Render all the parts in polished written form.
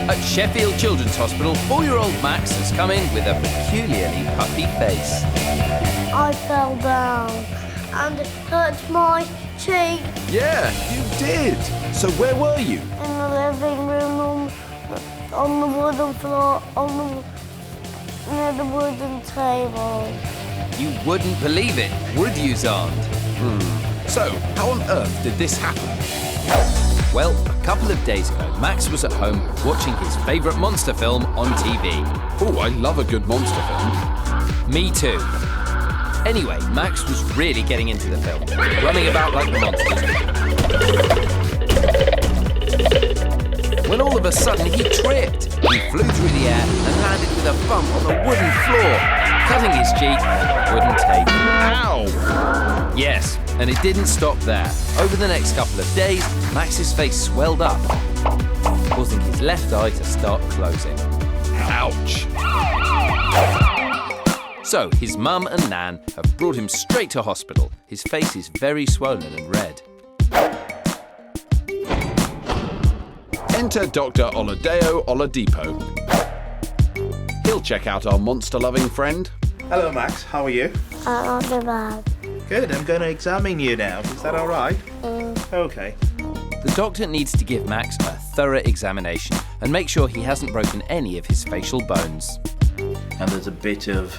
At Sheffield Children's Hospital, 4-year-old Max has come in with a peculiarly puffy face. I fell down and it hurt my cheek. Yeah, you did. So where were you? In the living room on the wooden floor, near the wooden table. You wouldn't believe it, would you, Xand? So, how on earth did this happen? Well, a couple of days ago, Max was at home watching his favourite monster film on TV. Oh, I love a good monster film. Me too. Anyway, Max was really getting into the film, running about like the monsters. When all of a sudden he tripped. He flew through the air and landed with a bump on the wooden floor, cutting his cheek with a wooden tape. Ow! Yes, and it didn't stop there. Over the next couple of days, Max's face swelled up, causing his left eye to start closing. Ouch! So his mum and Nan have brought him straight to hospital. His face is very swollen and red. Enter Dr. Olodeo Oladipo. He'll check out our monster-loving friend. Hello, Max. How are you? Not too bad. Good. I'm going to examine you now. Is that all right? Okay. The doctor needs to give Max a thorough examination and make sure he hasn't broken any of his facial bones. And there's a bit of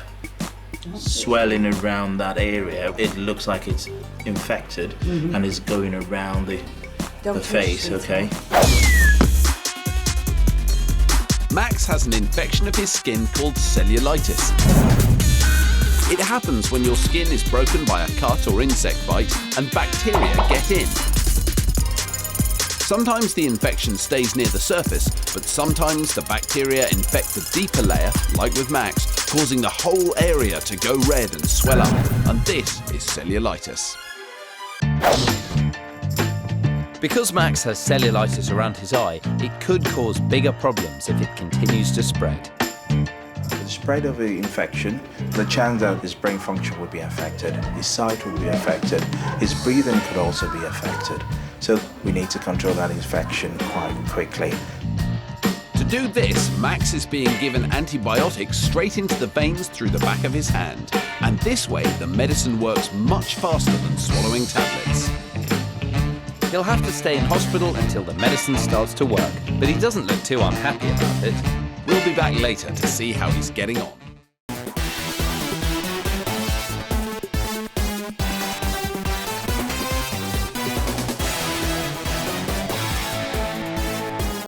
swelling around that area. It looks like it's infected and is going around the face, okay? Max has an infection of his skin called cellulitis. It happens when your skin is broken by a cut or insect bite and bacteria get in. Sometimes the infection stays near the surface, but sometimes the bacteria infect the deeper layer, like with Max, causing the whole area to go red and swell up. And this is cellulitis. Because Max has cellulitis around his eye, it could cause bigger problems if it continues to spread. With the spread of the infection, the chance that his brain function will be affected, his sight will be affected, his breathing could also be affected. So we need to control that infection quite quickly. To do this, Max is being given antibiotics straight into the veins through the back of his hand. And this way, the medicine works much faster than swallowing tablets. He'll have to stay in hospital until the medicine starts to work, but he doesn't look too unhappy about it. We'll be back later to see how he's getting on.